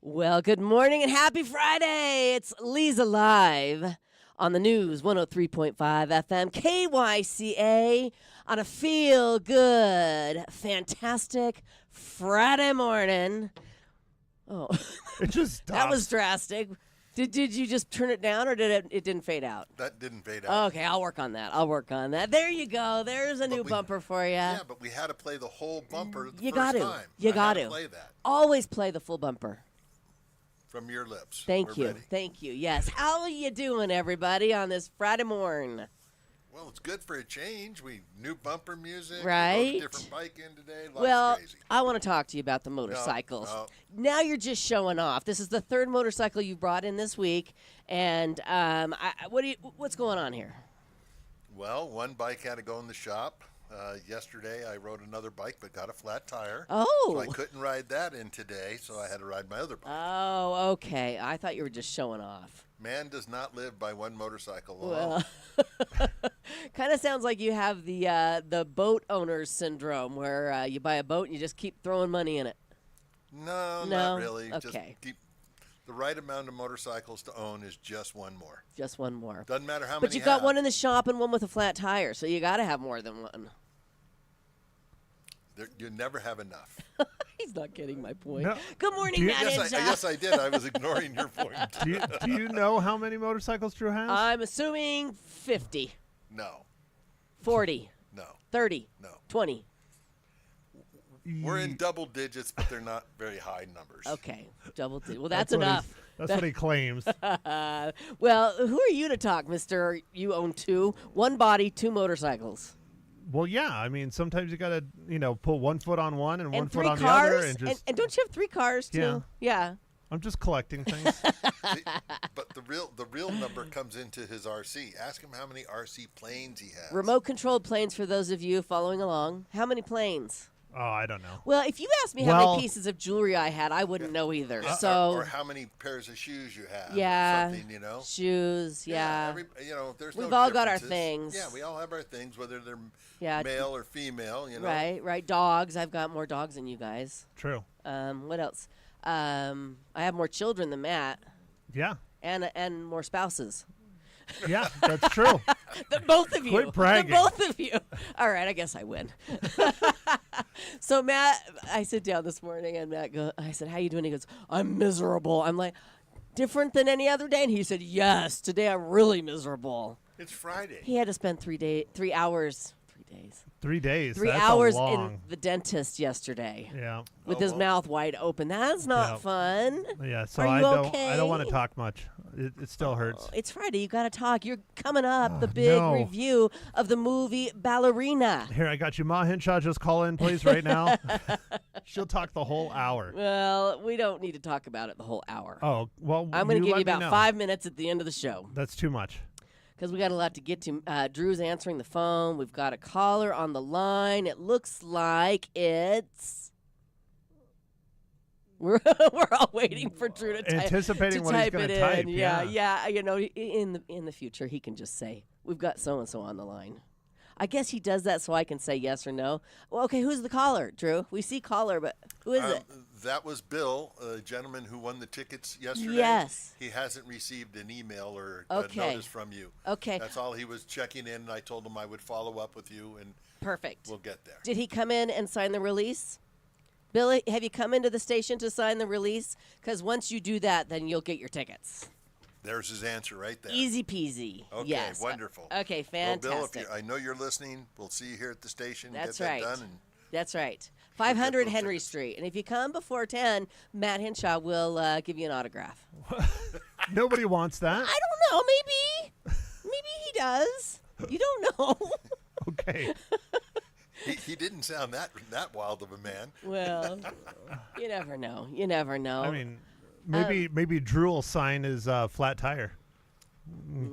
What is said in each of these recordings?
Well, good morning and happy Friday. It's Leza Live on the news, 103.5 FM, KYCA, on a feel-good, fantastic Friday morning. Oh, it just stopped. That was drastic. Did you just turn it down, or it didn't fade out? That didn't fade out. Okay, I'll work on that. There you go. There's a new bumper for you. Yeah, but we had to play the whole bumper the you first got to. time. You got to to play that. Always play the full bumper. From your lips. Thank We're you. ready. Thank you. Yes. How are you doing, everybody, on this Friday morning? Well, it's good for a change. New bumper music. Right. We rode a different bike in today. Well, crazy. I want to talk to you about the motorcycles. No. Now you're just showing off. This is the third motorcycle you brought in this week, and what's going on here? Well, one bike had to go in the shop. Yesterday, I rode another bike but got a flat tire. Oh. So I couldn't ride that in today, so I had to ride my other bike. Oh, okay. I thought you were just showing off. Man does not live by one motorcycle alone. Well, kind of sounds like you have the boat owner's syndrome, where you buy a boat and you just keep throwing money in it. No, not really. Okay. Just keep the right amount of motorcycles to own is just one more. Just one more. Doesn't matter how many. But you got one in the shop and one with a flat tire, so you got to have more than one. You never have enough. He's not getting my point. No. Good morning, Matt. Yes, I did. I was ignoring your point. Do you know how many motorcycles Drew has? I'm assuming 50. No. 40. No. 30. No. 20. We're in double digits, but they're not very high numbers. Okay. Double digits. Well, that's enough. That's what he claims. Well, who are you to talk, mister? You own two. One body, two motorcycles. Well, yeah. I mean, sometimes you got to, put one foot on one and one foot on cars? the other. And don't you have 3 cars, too? Yeah. I'm just collecting things. See, but the real number comes into his RC. Ask him how many RC planes he has. Remote-controlled planes for those of you following along. How many planes? Oh, I don't know. Well, if you asked me how many pieces of jewelry I had, I wouldn't know either. Or how many pairs of shoes you have. Yeah. Or something, shoes, yeah. There's We've no all got our differences. things. Yeah, we all have our things, whether they're male or female, Right. Dogs. I've got more dogs than you guys. True. What else? I have more children than Matt. Yeah. And more spouses. Yeah, that's true. Both of you. Quit bragging. Both of you. All right, I guess I win. So Matt, I sit down this morning and I said, how you doing? He goes, I'm miserable. I'm like, different than any other day? And he said, yes, today I'm really miserable. It's Friday. He had to spend 3 hours. 3 days. 3 days. 3 That's hours a long. in the dentist yesterday. Yeah. With Oh, his well. mouth wide open. That's not Yeah. fun. Yeah. So Are I you don't. okay? I don't want to talk much. It still hurts. Oh, it's Friday. You got to talk. You're coming up. The Oh, big no. review of the movie Ballerina. Here, I got you. Ma Henshaw, just call in, please, right now. She'll talk the whole hour. Well, we don't need to talk about it the whole hour. Oh, well, I'm going to give let you me about know. 5 minutes at the end of the show That's too much. because we got a lot to get to. Drew's answering the phone. We've got a caller on the line. It looks like it's. We're all waiting for Drew to type. Anticipating what he's type going it to in. type. Yeah. You know, in the future, he can just say, "We've got so and so on the line." I guess he does that so I can say yes or no. Well, okay, who's the caller, Drew? We see caller, but who is it? That was Bill, a gentleman who won the tickets yesterday. Yes. He hasn't received an email or Okay. a notice from you. Okay, That's all he was checking in, and I told him I would follow up with you, and perfect. we'll get there. Did he come in and sign the release? Billy, have you come into the station to sign the release? Because once you do that, then you'll get your tickets. There's his answer right there. Easy peasy. Okay, Yes. wonderful. Okay, Well, Bill, fantastic. I know you're listening. We'll see you here at the station. That's get that right. done. And That's right. 500 those Henry tickets. Street. And if you come before 10, Matt Henshaw will give you an autograph. Nobody wants that. I don't know. Maybe he does. You don't know. Okay. he didn't sound that wild of a man. Well, you never know. You never know. I mean, maybe Drew will sign his flat tire.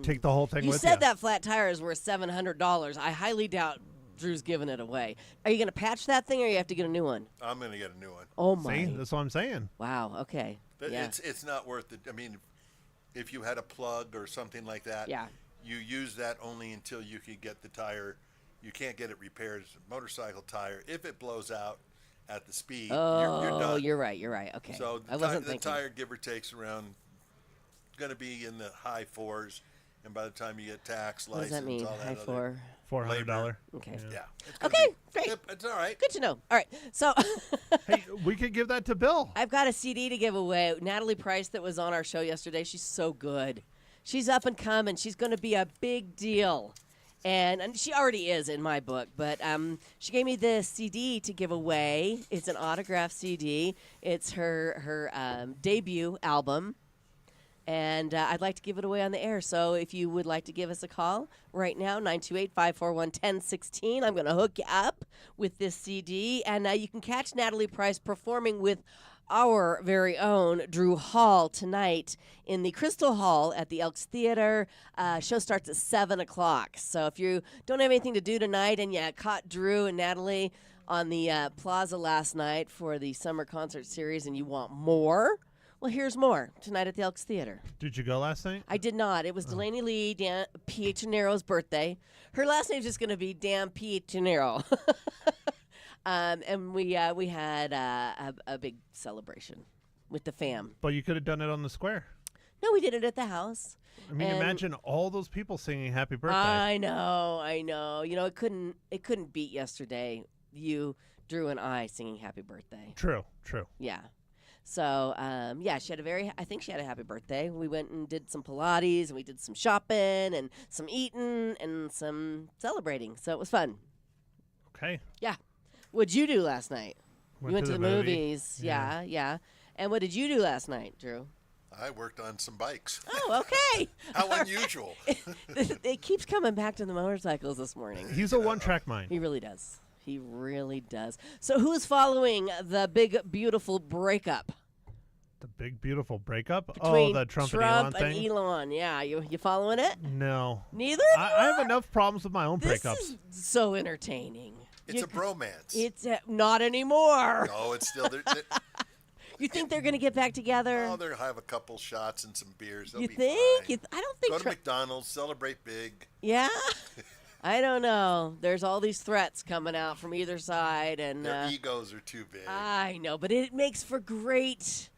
Take the whole thing you with said you. that flat tire is worth $700. I highly doubt Drew's giving it away. Are you going to patch that thing or you have to get a new one? I'm going to get a new one. Oh, my. See, that's what I'm saying. Wow. Okay. But Yeah. it's not worth it. I mean, if you had a plug or something like that, Yeah. you use that only until you can get the tire. You can't get it repaired. It's a motorcycle tire. If it blows out at the speed, you're Oh, done. you're right. You're right. Okay. So I wasn't the thinking. tire, give or takes, around going to be in the high fours, and by the time you get tax, What does license, that mean? all that High other, four. $400. Okay. yeah. It's gonna Okay. be- Great. Yep, it's all right. Good to know. All right. So Hey, we could give that to Bill. I've got a CD to give away. Natalie Price that was on our show yesterday. She's so good. She's up and coming. She's going to be a big deal. And she already is in my book, but she gave me this CD to give away. It's an autograph CD. It's her debut album, and I'd like to give it away on the air. So if you would like to give us a call right now, 928-541-1016, I'm going to hook you up with this CD, and you can catch Natalie Price performing with our very own Drew Hall tonight in the Crystal Hall at the Elks Theater. Show starts at 7 o'clock. So if you don't have anything to do tonight and you caught Drew and Natalie on the Plaza last night for the summer concert series and you want more, well, here's more tonight at the Elks Theater. Did you go last night? I did not. It was Delaney Lee Pietrangero's birthday. Her last name's just going to be Dan Pietranero. And we had a big celebration with the fam. But you could have done it on the square. No, we did it at the house. I mean, And imagine all those people singing "Happy Birthday." I know. You know, it couldn't beat yesterday. You, Drew, and I singing "Happy Birthday." True. Yeah. So, yeah, I think she had a happy birthday. We went and did some Pilates, and we did some shopping, and some eating, and some celebrating. So it was fun. Okay. Yeah. What'd you do last night? Went You went to to the the movie. movies. Yeah. Yeah. And what did you do last night, Drew? I worked on some bikes. Oh, okay. How unusual. It keeps coming back to the motorcycles this morning. He's a one-track mind. He really does. He really does. So who's following the big, beautiful breakup The big beautiful breakup. between The Trump, Trump and Elon thing. Elon? Yeah, you following it? No. Neither of you I have are? enough problems with my own This breakups. is so entertaining. It's a bromance. It's not anymore. No, it's still there. You think they're going to get back together? Oh, they'll have a couple shots and some beers. They'll You be think? fine. I don't think Go to Trump. McDonald's, celebrate big. Yeah. I don't know. There's all these threats coming out from either side, and Their egos are too big. I know, but it makes for great,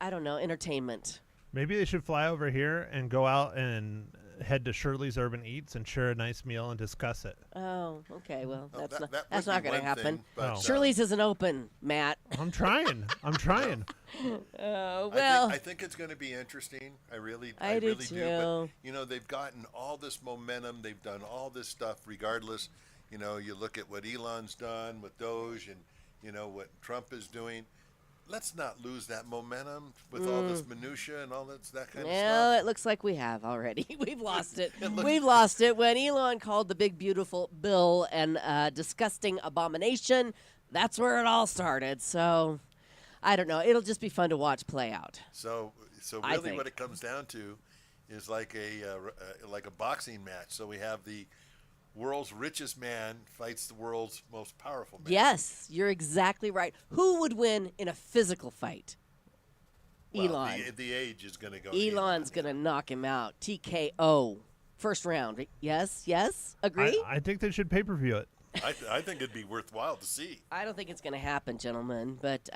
I don't know, entertainment. Maybe they should fly over here and go out and head to Shirley's Urban Eats and share a nice meal and discuss it. Oh, okay. Well, Oh, that's that not would going be to one happen. thing, but, No. Shirley's isn't open, Matt. I'm trying. I'm trying. Oh, I well. think it's going to be interesting. I really do really do. too. But they've gotten all this momentum. They've done all this stuff. Regardless, You look at what Elon's done with Doge, and what Trump is doing. Let's not lose that momentum with all this minutia and all that kind of Well, stuff. it looks like we have already. We've lost it. We've lost it. When Elon called the big, beautiful bill an disgusting abomination, that's where it all started. So, I don't know. It'll just be fun to watch play out. So I really, think. what it comes down to is like a boxing match. So we have the world's richest man fights the world's most powerful man. Yes, you're exactly right. Who would win in a physical fight? Well, Elon. The age is going to go. Elon's going to knock him out. TKO. First round. Yes? Agree? I think they should pay-per-view it. I think it'd be worthwhile to see. I don't think it's going to happen, gentlemen, but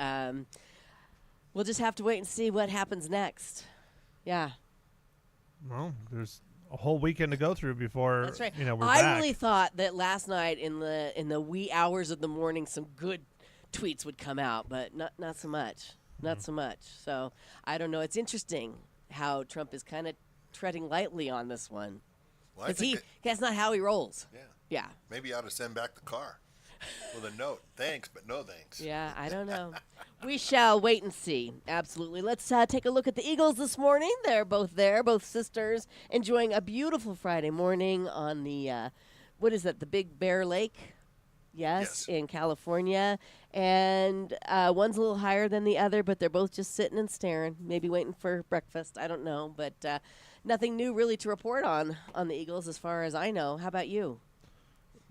we'll just have to wait and see what happens next. Yeah. Well, there's a whole weekend to go through before That's right. we're I back. really thought that last night in the wee hours of the morning some good tweets would come out, but not so much. Not so much. So I don't know. It's interesting how Trump is kind of treading lightly on this one. Well, Because that's not how he rolls. yeah, Yeah. maybe you ought to send back the car with a note. Thanks, but no thanks. Yeah, I don't know. We shall wait and see. Absolutely. Let's take a look at the Eagles this morning. They're both there, both sisters, enjoying a beautiful Friday morning on the, what is that, the Big Bear Lake? Yes, in California. And one's a little higher than the other, but they're both just sitting and staring, maybe waiting for breakfast. I don't know. But nothing new really to report on the Eagles as far as I know. How about you?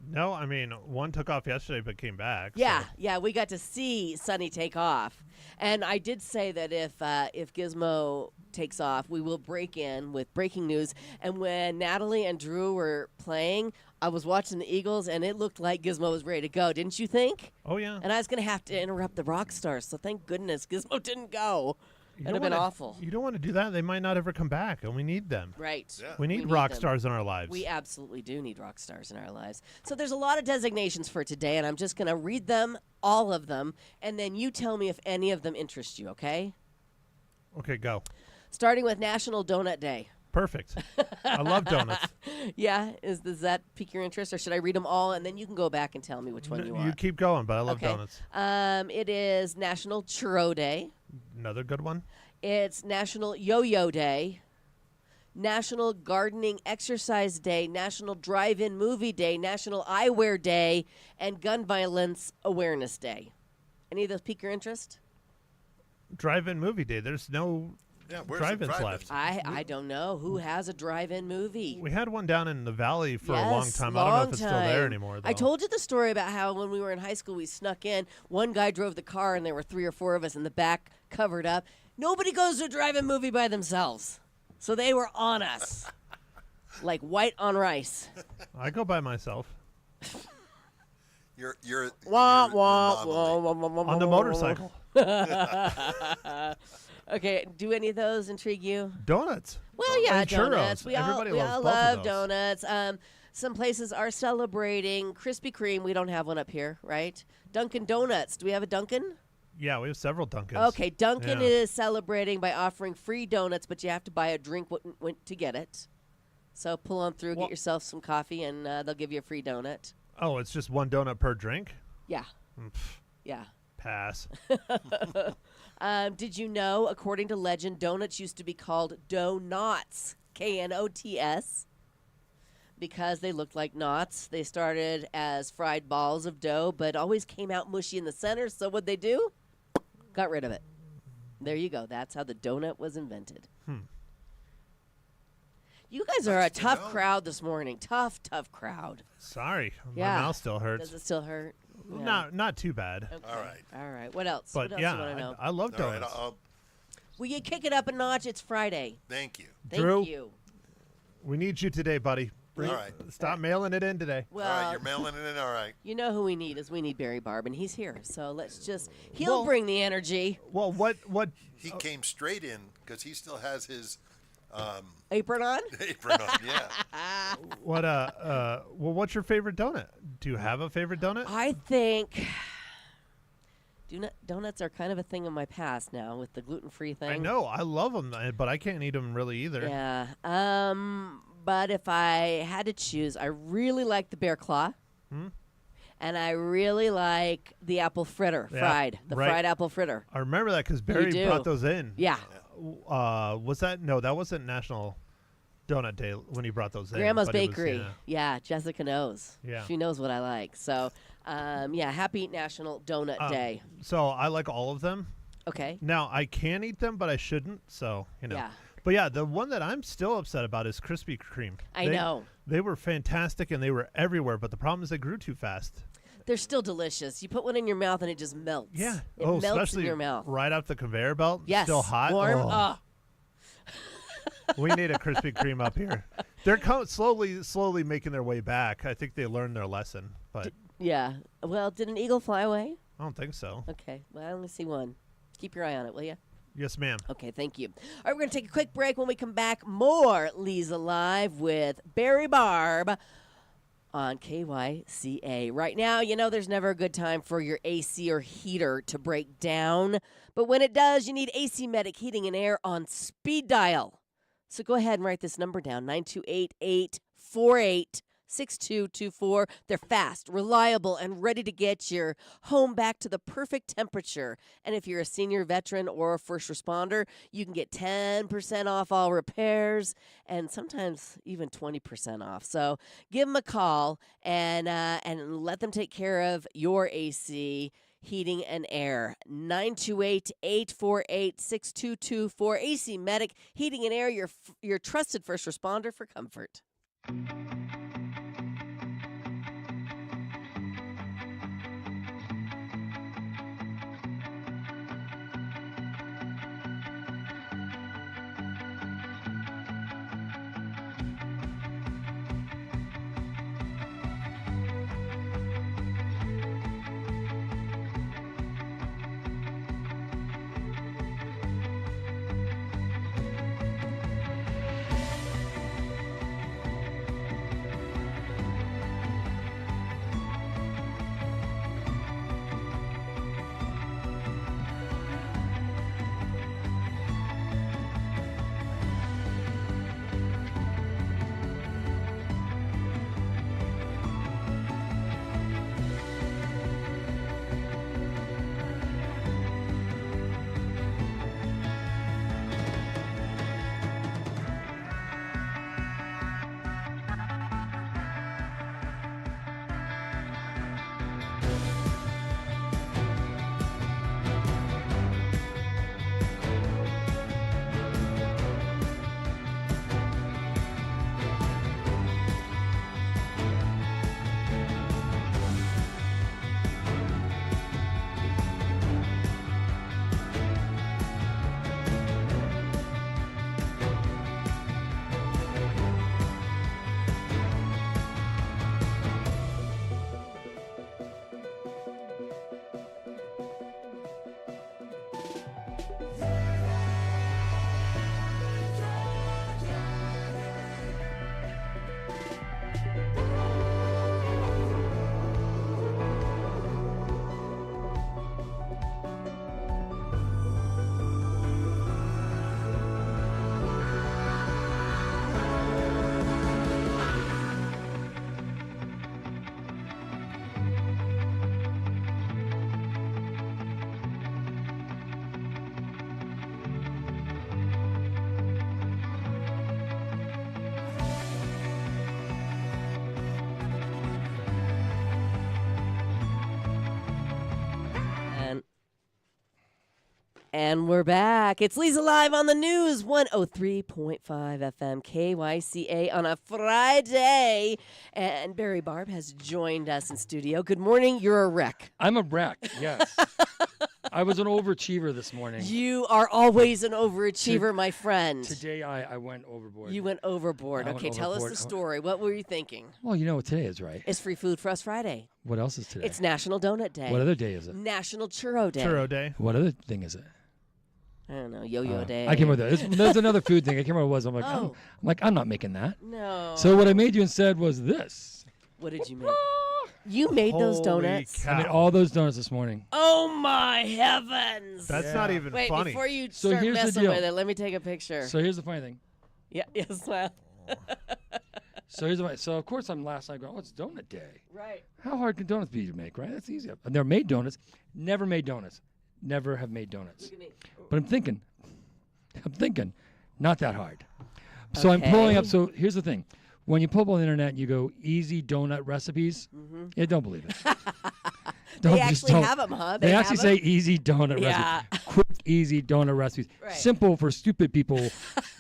No, I mean, one took off yesterday but came back. Yeah, so. yeah, we got to see Sonny take off, and I did say that if Gizmo takes off, we will break in with breaking news. And when Natalie and Drew were playing, I was watching the Eagles, and it looked like Gizmo was ready to go. Didn't you think? Oh, yeah. And I was going to have to interrupt the rock stars, so thank goodness Gizmo didn't go. You That'd have don't been wanna- awful. You don't want to do that. They might not ever come back, and we need them. Right. Yeah. We need rock them. stars in our lives. We absolutely do need rock stars in our lives. So there's a lot of designations for today, and I'm just going to read them, all of them, and then you tell me if any of them interest you, okay? Okay, go. Starting with National Donut Day. Perfect. I love donuts. Yeah, does that pique your interest, or should I read them all, and then you can go back and tell me which one you You want? keep going, but I love Okay. donuts. It is National Churro Day. Another good one. It's National Yo-Yo Day. National Gardening Exercise Day, National Drive-In Movie Day, National Eyewear Day, and Gun Violence Awareness Day. Any of those pique your interest? Drive-in movie day. There's no Yeah, where's the drive-ins drive-ins? left. I don't know. Who has a drive-in movie? We had one down in the valley for a long Yes, time. I don't know long if it's still there time. anymore, though. I told you the story about how when we were in high school, we snuck in. One guy drove the car, and there were 3 or 4 of us in the back, covered up. Nobody goes to a drive-in movie by themselves, so they were on us, like white on rice. I go by myself. You're Wah, you're wah, anomaly. wah, wah, wah, wah, On the wah, wah, motorcycle. Okay, do any of those intrigue you? Donuts. Well, yeah, And churros. donuts. We Everybody all loves both love of those. donuts. Some places are celebrating Krispy Kreme. We don't have one up here, right? Dunkin' Donuts. Do we have a Dunkin'? Yeah, we have several Dunkins. Okay, Dunkin' Yeah. is celebrating by offering free donuts, but you have to buy a drink to get it. So pull on through, Well- get yourself some coffee, and they'll give you a free donut. Oh, it's just one donut per drink? Yeah, Pff, yeah. pass. Did you know, according to legend, donuts used to be called dough-knots, Knots, because they looked like knots. They started as fried balls of dough, but always came out mushy in the center. So what'd they do? Got rid of it. There you go. That's how the donut was invented. You guys are a Nice to tough know. crowd this morning. Tough Crowd. Sorry. Yeah. My mouth still hurts. Does it still hurt? Not too bad. Okay. All right. All right. What else? But what else yeah, you want to know? I love All right, donuts. Will you kick it up a notch? It's Friday. thank you. Thank Drew? you. We need you today, buddy. All right. Stop mailing it in today. Well, All right, you're mailing it in. All right. you know who we need is we need Barry Barb, and he's here. So let's just, he'll Well- bring the energy. Well, what He came straight in because he still has his Apron on? apron on. Yeah. what's your favorite donut? Do you have a favorite donut? I think donuts are kind of a thing of my past now with the gluten-free thing. I know. I love them, but I can't eat them really either. Yeah. But if I had to choose, I really like the bear claw. And I really like the apple fritter, Yeah, the right. fried apple fritter. I remember that because Barry do. brought those in. Yeah. Was that? No, that wasn't National Donut Day when he brought those in. Grandma's but it was, Bakery. Yeah, Jessica knows. Yeah. She knows what I like. So, happy National Donut Day. So I like all of them. Okay. Now, I can eat them, but I shouldn't. So, Yeah. But yeah, the one that I'm still upset about is Krispy Kreme. I know. They were fantastic and they were everywhere, but the problem is they grew too fast. They're still delicious. You put one in your mouth and it just melts. Yeah. It melts especially in your mouth. right off the conveyor belt. Yes. Still hot. Warm. Oh. We need a Krispy Kreme up here. They're slowly making their way back. I think they learned their lesson, but Yeah. Well, did an eagle fly away? I don't think so. Okay. Well, I only see one. Keep your eye on it, will you? Yes, ma'am. Okay, thank you. All right, we're going to take a quick break. When we come back, more Leza Live with Barry Barb on KYCA. Right now, there's never a good time for your AC or heater to break down. But when it does, you need AC Medic Heating and Air on speed dial. So go ahead and write this number down, 928-848-6224. They're fast, reliable, and ready to get your home back to the perfect temperature. And if you're a senior veteran or a first responder, you can get 10% off all repairs and sometimes even 20% off. So give them a call and let them take care of your AC. Heating and Air, 928-848-6224. AC Medic, Heating and Air, your trusted first responder for comfort. And we're back. It's Leza Live on the news, 103.5 FM KYCA on a Friday. And Barry Barb has joined us in studio. Good morning. You're a wreck. I'm a wreck, yes. I was an overachiever this morning. You are always an overachiever, my friend. Today I went overboard. You went overboard. I went Okay, tell us overboard. the story. What were you thinking? Well, you know what today is, right? It's Free Food for Us Friday. What else is today? It's National Donut Day. What other day is it? National Churro Day. Churro Day. What other thing is it? I don't know, Yo-Yo Day. I came up with that. There's another food thing. I can't remember what it was. Oh. I'm not making that. No. So what I made you instead was this. What did you make? You made those Holy donuts? cow. I made all those donuts this morning. Oh my heavens! That's Yeah. not even Wait, funny. before you So start here's the messing deal. with it, let me take a picture. So here's the funny thing. Yeah, yes, well. So here's what. So of course I'm last night going, oh, it's donut day. Right. How hard can donuts be to make? Right? That's easy. And they're made donuts. Never made donuts. Never have made donuts. Look at me. But I'm thinking, not that hard. So I'm pulling up. Okay. So here's the thing. When you pull up on the internet and you go easy donut recipes, don't believe it. They just actually don't. have them, huh? They actually have say 'em? easy donut Yeah. recipes. Quick, easy donut recipes. Right. Simple for stupid people.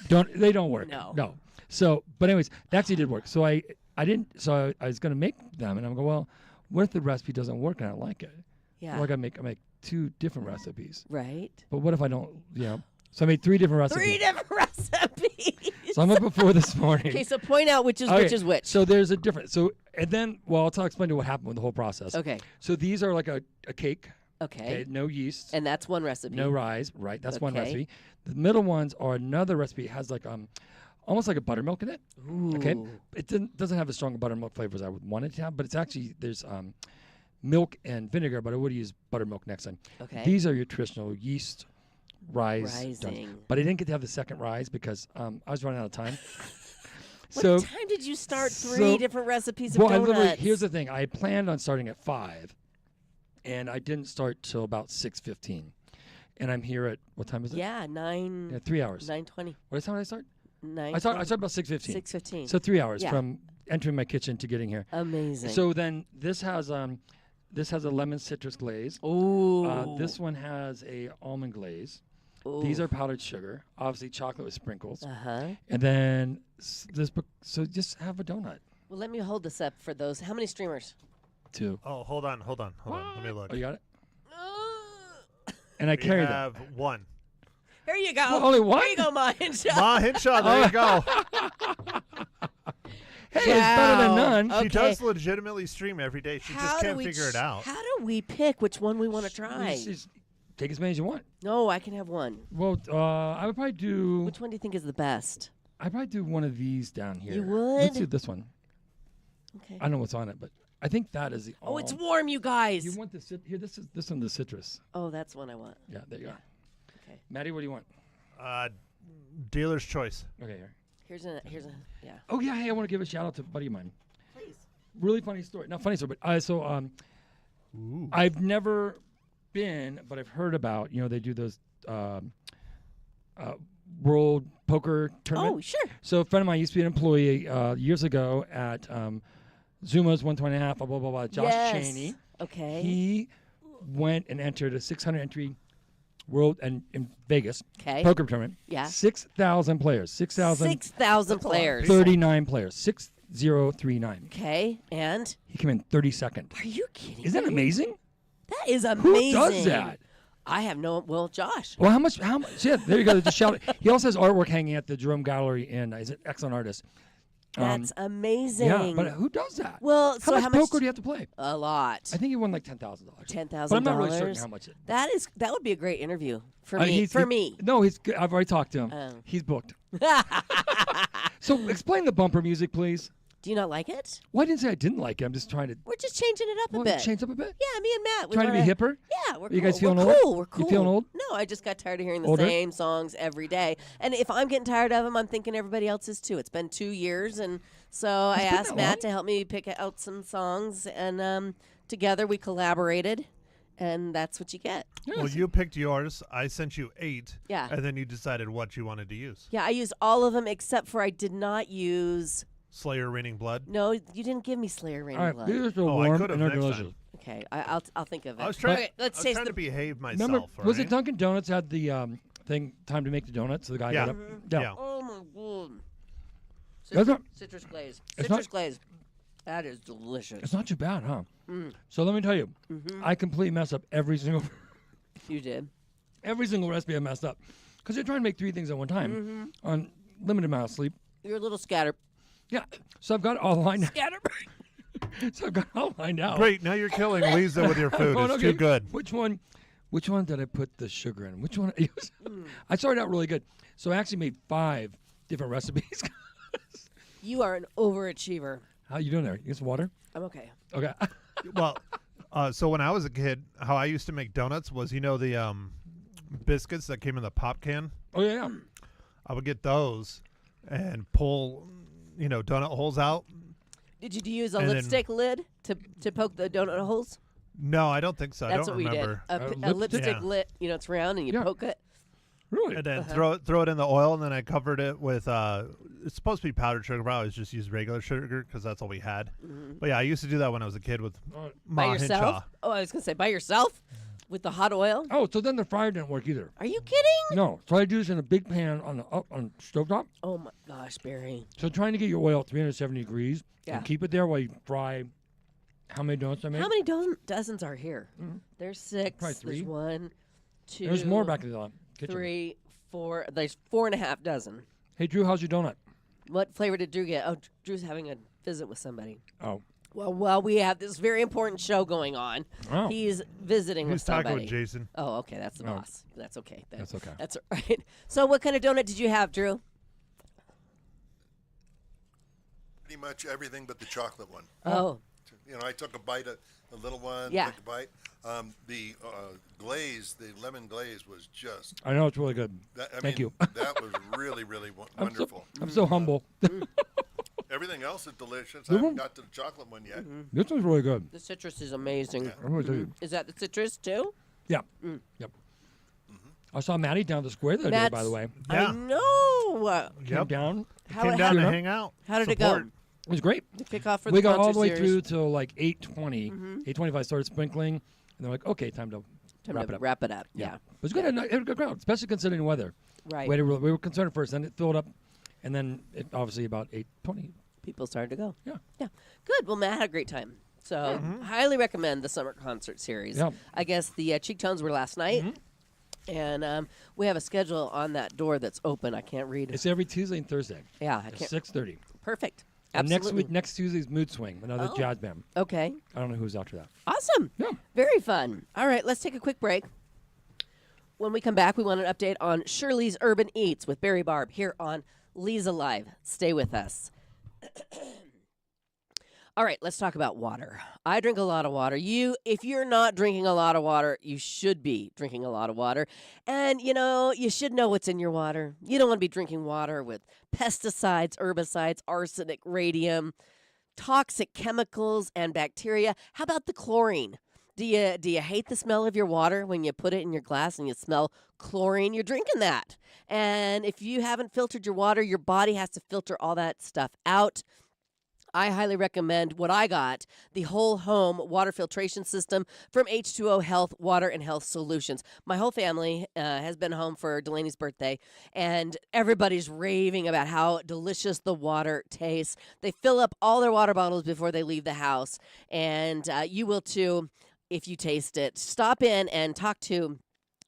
They don't work. No. So, but anyways, that actually did work. So I didn't. So I was gonna make them, and I'm going, well, what if the recipe doesn't work and I like it? Yeah. Well, I make 2 different recipes. Right. But what if I don't? So I made 3 different recipes. 3 different recipes. So I'm up before this morning. Okay, so point out which is Okay, which is which. So there's a difference. So and then, well, I'll explain to you what happened with the whole process. Okay. So these are like a cake. Okay. No yeast. And that's one recipe. No rise. Right. That's one Okay. recipe. The middle ones are another recipe. It has like almost like a buttermilk in it. Ooh. Okay. It doesn't have as strong a buttermilk flavor as I would want it to have, but it's actually there's milk and vinegar, but I would use buttermilk next time. Okay. These are your traditional yeast rise donuts. Rising. But I didn't get to have the second rise because I was running out of time. What time did you start 3 so- different recipes of Well, donuts? here's the thing. I planned on starting at 5, and I didn't start till about 6:15. And I'm here at, what time is it? Yeah, 9. Yeah, 3 hours. 9:20. What time did I start? 9. I started about 6:15. 6:15. So 3 hours Yeah. from entering my kitchen to getting here. Amazing. So then this has a lemon citrus glaze. Ooh. This one has a almond glaze. These are powdered sugar. Obviously chocolate with sprinkles. And then so just have a donut. Well, let me hold this up for those. How many streamers? 2. Oh, hold on. Let me look. Oh, you got it? And I We carry them. have 1. Here you go. Well, only one? Here you go, Ma Hinshaw. Ma Hinshaw, there you go. Hey, it's better than none. Okay. She does legitimately stream every day. She just can't figure it out. How do we pick which one we want to try? Just take as many as you want. No, I can have one. Well, I would probably do. Which one do you think is the best? I'd probably do one of these down here. You would? Let's do this one. Okay. I don't know what's on it, but I think that is the. Oh, it's warm, you guys. You want the here? This one, the citrus. Oh, that's one I want. Yeah, there you are. Okay. Maddie, what do you want? Dealer's choice. Okay, here. Here's a yeah. Oh yeah, hey, I want to give a shout out to a buddy of mine. Please. Really funny story. Not funny story, but Ooh. I've never been, but I've heard about. They do those World Poker Tournament. Oh, sure. So a friend of mine used to be an employee years ago at Zuma's 120.5, blah, blah, blah, blah, Josh Yes. Cheney. Okay. He went and entered a 600 entry world and in Vegas Okay. poker tournament. Yeah. 6,000 players. 6,000 players. 39 players. 6039. Okay. And He came in 32nd. are you kidding? Isn't that me? amazing? That is Who amazing. does that? I have no. Well, Josh. Well, how much? Yeah, there you go. Just shout it. He also has artwork hanging at the Jerome Gallery, and he's an excellent artist. That's amazing. Yeah, but who does that? Well, how so much how much? poker do you have to play? A lot. I think he won like $10,000. $10,000. But I'm not really certain how much. That would be a great interview for me. He's- For he- me. No, he's. I've already talked to him. Oh. He's booked. So explain the bumper music, please. Do you not like it? Well, I didn't say I didn't like it. I'm just trying to. We're just changing it up a bit. Change up a bit. Yeah, me and Matt. We Trying to be wanna- hipper. Yeah, we're You cool. guys feeling we're old? cool. We're You cool. feeling old? No, I just got tired of hearing the Older? same songs every day. And if I'm getting tired of them, I'm thinking everybody else is too. It's been 2 years, and so I It's been asked that Matt long? to help me pick out some songs, and together we collaborated, and that's what you get. Well, you picked yours. I sent you 8. Yeah. And then you decided what you wanted to use. Yeah, I used all of them except for I did not use. Slayer Raining Blood. No, you didn't give me Slayer Raining All right, Blood. these are so Oh, I warm could've and they're next time. delicious. Okay, I'll think of it. I was trying, Okay, let's I was taste trying the. to behave myself. Remember, all was it right? Dunkin' Donuts had the thing time to make the donuts? So the guy Yeah. got up. Yeah. Oh my god. That's not- Citrus glaze. It's Citrus not- glaze. That is delicious. It's not too bad, huh? Mm. So let me tell you, Mm-hmm. I completely messed up every single You did. recipe I messed up because you're trying to make 3 things at one time Mm-hmm. on limited amount of sleep. You're a little scattered. Yeah, so I've got it all lined. Scattered. So I've got it all lined out. Great. Now you're killing Leza with your food. Going, It's okay, too good. Which one did I put the sugar in? Which one? Mm. I started out really good, so I actually made 5 different recipes. You are an overachiever. How you doing there? You get some water? I'm okay. Okay. Well, so when I was a kid, how I used to make donuts was, the biscuits that came in the pop can. Oh yeah. I would get those and pull donut holes out. Did you use a And then- lipstick lid to poke the donut holes? No, I don't think so. That's I what don't remember. we did. A lipstick? lipstick Yeah. lit. It's round and you Yeah. poke it. Really? And then Uh-huh. throw it in the oil, and then I covered it with it's supposed to be powdered sugar, but I always just use regular sugar because that's all we had. But yeah, I used to do that when I was a kid with By Ma yourself? Hinshaw. Oh, I was gonna say by yourself with the hot oil. Oh, so then the fryer didn't work either. Are you kidding? No, so I do this in a big pan on stovetop. Oh my gosh, Barry. So trying to get your oil at 370 degrees Yeah. and keep it there while you fry. How many donuts I made? How many dozens are here? There's 6. Probably 3. There's 1, 2. There's more back in the kitchen. 3, 4. There's 4.5 dozen. Hey Drew, how's your donut? What flavor did Drew get? Oh, Drew's having a visit with somebody. Oh, Well, we have this very important show going on. Oh. He's visiting He's with talking somebody. with Jason. Oh, okay, that's the Oh. boss. That's okay. That's okay. That's all right. So, what kind of donut did you have, Drew? Pretty much everything but the chocolate one. Oh, I took a bite of the little one. Yeah. Took a bite. The glaze, the lemon glaze, was just. I know it's really good. Thank you. That was really, really wonderful. I'm so humble. Everything else is delicious. I Mhm. haven't got to the chocolate one yet. This one's really good. the citrus is amazing. I'm gonna tell you. Is that the citrus too? Yeah. Yep. I saw Maddie down the square the other day, by the way. Yeah. I know. Came Yep. down. How, Came how, down to how- hang out. how did it support. go? It was great. The kickoff for We the got all concert the way series? through till like 8:20. 8:25 started sprinkling, and they're like, "Okay, time to Time wrap to it up." wrap it up. Yeah. It was good. It had a good crowd, especially considering the weather. Right. We were concerned at first, then it filled up, and then it obviously about 8:20. People started to go. Yeah. Yeah. Good. Well, Matt had a great time. So, highly recommend the summer concert series. Yeah. I guess the Cheek Tones were last night. And we have a schedule on that door that's open. I can't read. It's every Tuesday and Thursday yeah, I at can't. 6:30. Perfect. And Absolutely. next Tuesday's Mood Swing, another Oh. jazz band. Okay. I don't know who's after that. Awesome. Yeah. Very fun. All right, let's take a quick break. When we come back, we want an update on Shirley's Urban Eats with Barry Barb here on Leza Live. Stay with us. All right, let's talk about water. I drink a lot of water. If you're not drinking a lot of water, you should be drinking a lot of water. And, you should know what's in your water. You don't want to be drinking water with pesticides, herbicides, arsenic, radium, toxic chemicals, and bacteria. How about the chlorine? Do you hate the smell of your water when you put it in your glass and you smell chlorine? You're drinking that. And if you haven't filtered your water, your body has to filter all that stuff out. I highly recommend what I got, the whole home water filtration system from H2O Health Water and Health Solutions. My whole family has been home for Delaney's birthday, and everybody's raving about how delicious the water tastes. They fill up all their water bottles before they leave the house, and you will too if you taste it. Stop in and talk to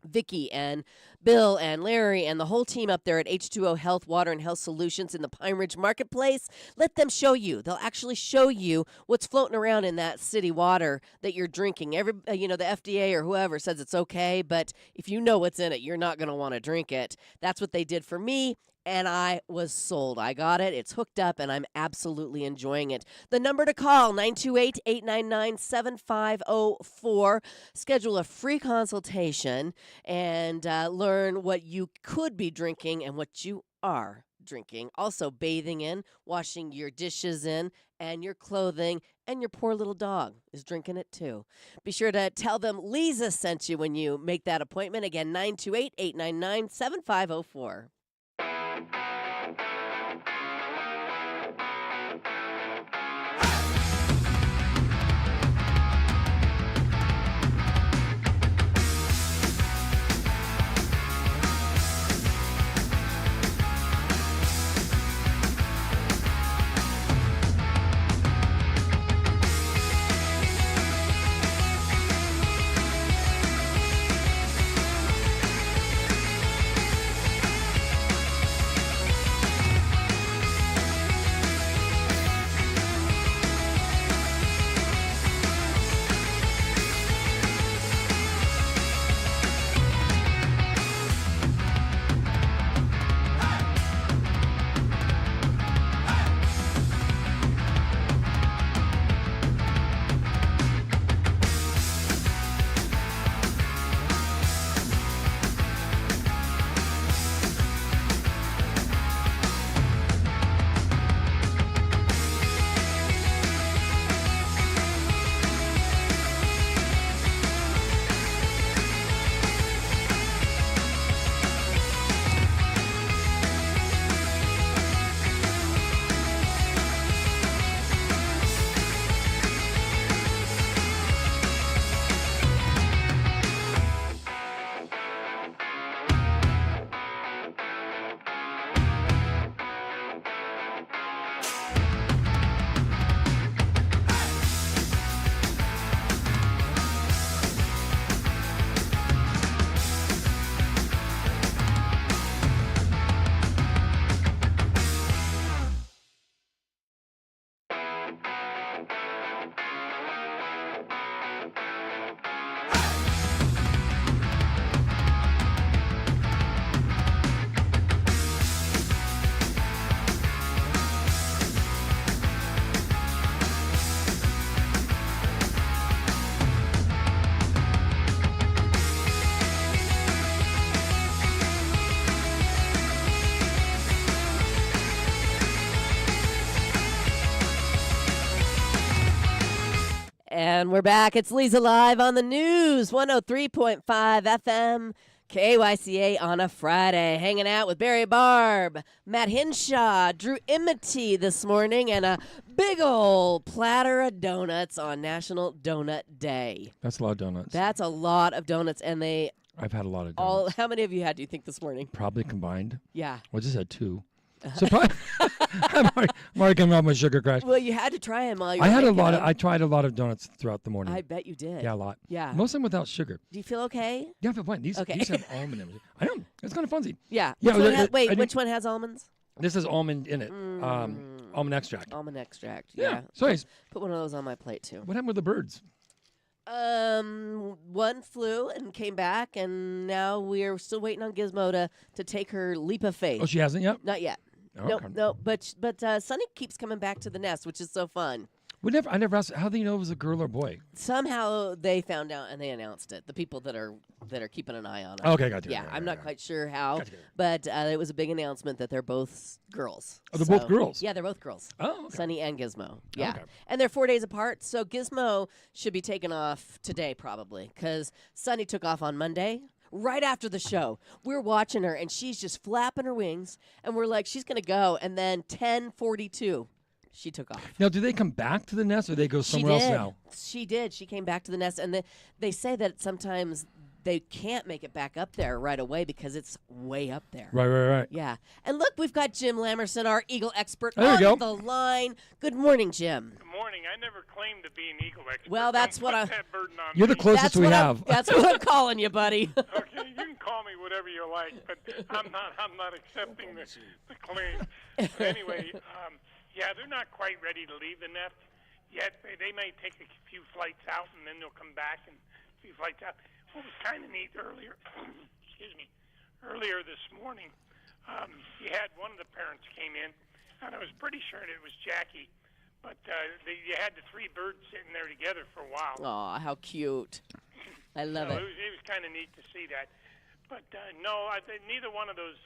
Vicky and Bill and Larry and the whole team up there at H2O Health Water and Health Solutions in the Pine Ridge Marketplace. Let them show you. They'll actually show you what's floating around in that city water that you're drinking. The FDA or whoever says it's okay, but if you know what's in it, you're not going to want to drink it. That's what they did for me. And I was sold. I got it. It's hooked up, and I'm absolutely enjoying it. The number to call, 928-899-7504. Schedule a free consultation and learn what you could be drinking and what you are drinking. Also, bathing in, washing your dishes in, and your clothing, and your poor little dog is drinking it too. Be sure to tell them Leza sent you when you make that appointment. Again, 928-899-7504. And we're back. It's Leza Live on the news, 103.5 FM, KYCA on a Friday. Hanging out with Barry Barb, Matt Hinshaw, Drew Imity this morning, and a big old platter of donuts on National Donut Day. That's a lot of donuts. That's a lot of donuts, and they I've had a lot of donuts. how many of you had, do you think, this morning? Probably combined. Yeah. Well, I just had 2. So probably I'm already coming off my sugar crash. Well, you had to try them while you were I had a making lot. them. I tried a lot of donuts throughout the morning. I bet you did. Yeah, a lot. Yeah. Most of them without sugar. Do you feel okay? Yeah, I feel fine. These Okay. have almond in it. I know. It's kind of funsy. Yeah. Yeah, Which one I wait, didn't- which one has almonds? This is almond in it. Almond extract. Almond extract. Yeah. Yeah. So anyways, Put one of those on my plate too. what happened with the birds? One flew and came back, and now we're still waiting on Gizmo to take her leap of faith. Oh, she hasn't yet? Not yet. Okay. No. But Sunny keeps coming back to the nest, which is so fun. I never asked, how do you know it was a girl or boy? Somehow they found out and they announced it. The people that are keeping an eye on it. Okay, gotcha. Yeah, I'm not quite sure how, Gotcha. but it was a big announcement that they're both girls. Oh, they're both girls? Yeah, they're both girls. Oh, okay. Sunny and Gizmo. Yeah. Okay. And they're 4 days apart, so Gizmo should be taken off today probably because Sunny took off on Monday. Right after the show, we're watching her, and she's just flapping her wings, and we're like, she's going to go. And then 10:42, she took off. Now, do they come back to the nest or they go somewhere else now? She did. She came back to the nest, and they say that sometimes they can't make it back up there right away because it's way up there. Right. Yeah. And look, we've got Jim Lamerson, our eagle expert, There you on go. the line. Good morning, Jim. Good morning. I never claimed to be an eagle expert. Well, that's Don't what put I- that burden on You're the me. closest we have. That's what I'm calling you, buddy. Okay, you can call me whatever you like, but I'm not accepting the claim. But anyway, yeah, they're not quite ready to leave the nest yet. They may take a few flights out, and then they'll come back and a few flights out. What was kind of neat earlier, earlier this morning, you had one of the parents came in, and I was pretty sure it was Jackie, but you had the 3 birds sitting there together for a while. Aw, how cute. I love So it. it was kind of neat to see that. But no, neither one of those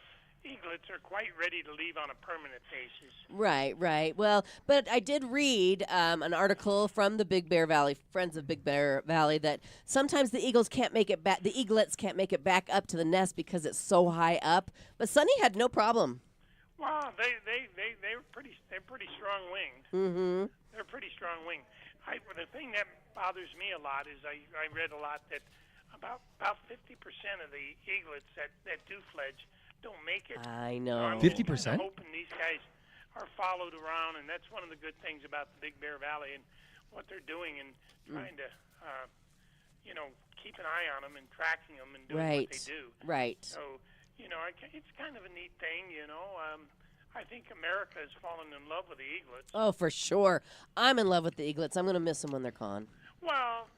eaglets are quite ready to leave on a permanent basis. Right. Well, but I did read an article from the Big Bear Valley, Friends of Big Bear Valley, that sometimes the eaglets can't make it back up to the nest because it's so high up. But Sunny had no problem. Wow, they're pretty strong winged. Mm-hmm. They're pretty strong winged. The thing that bothers me a lot is I read a lot that about 50% of the eaglets that do fledge don't make it. I So know. I'm 50%? kinda hoping these guys are followed around, and that's one of the good things about the Big Bear Valley and what they're doing and trying to, keep an eye on them and tracking them and doing what they do. Right. So, it's kind of a neat thing, I think America has fallen in love with the eaglets. Oh, for sure. I'm in love with the eaglets. I'm going to miss them when they're gone. Well,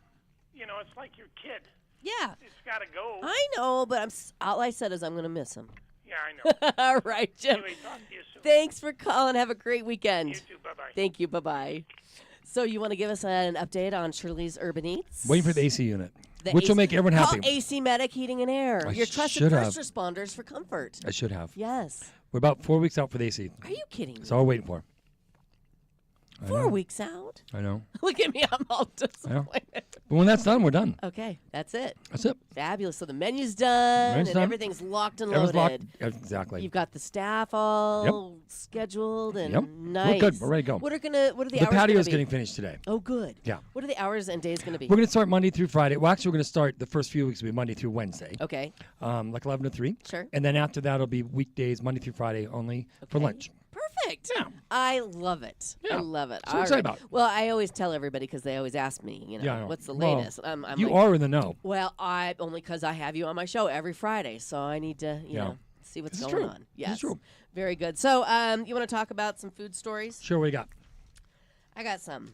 it's like your kid. Yeah. It's got to go. I know, but all I said is I'm going to miss them. Yeah, I know. All right, Jim. Anyway, talk to you soon. Thanks for calling. Have a great weekend. You too. Bye-bye. Thank you. Bye-bye. So you want to give us an update on Shirley's Urban Eats? Waiting for the AC unit, The which will AC make everyone happy. Call AC Medic Heating and Air. I Your trusted should first have. responders for comfort. I should have. Yes. We're about 4 weeks out for the AC. Are you kidding me? That's all we're waiting for. I 4 know. weeks out? I know. Look at me. I'm all disappointed. But when that's done, we're done. Okay, that's it. That's it. Fabulous. So the menu's done, Menu's and done. everything's locked and Everyone's loaded. locked. Exactly. You've got the staff all scheduled and Yep. nice. We're good. We're ready to go. What are the hours the gonna patio's be? getting finished today. Oh, good. Yeah. What are the hours and days going to be? We're going to start Monday through Friday. Well, actually, we're going to start the first few weeks will be Monday through Wednesday, Okay. like 11 to 3. Sure. And then after that, it'll be weekdays, Monday through Friday only for Okay. lunch. Perfect. Yeah. I love it. I Yeah. love it. So All excited right. about it. Well, I always tell everybody because they always ask me, Yeah, I know. what's the Well, latest? I'm You like, are in the know. Well, I only because I have you on my show every Friday, so I need to, see what's This is going true. on. This Yes. is true. Very good. So, you want to talk about some food stories? Sure, what do you got? I got some.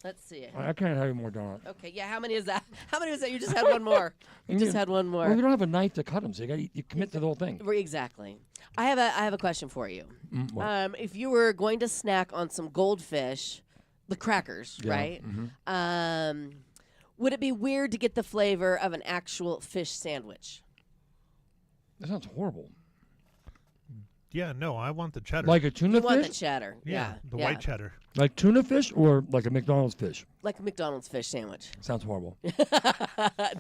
Let's see it. I can't have any more donuts. Okay. Yeah. How many is that? How many was that? You just had one more. You just had one more. Well, we don't have a knife to cut them, so you commit to the whole thing. Exactly. I have a question for you. What? If you were going to snack on some goldfish, the crackers, Yeah, right? Would it be weird to get the flavor of an actual fish sandwich? That sounds horrible. Yeah, no, I want the cheddar. Like a tuna You want the fish? cheddar. Yeah. the white cheddar. Like tuna fish or like a McDonald's fish? Like a McDonald's fish sandwich. Sounds horrible.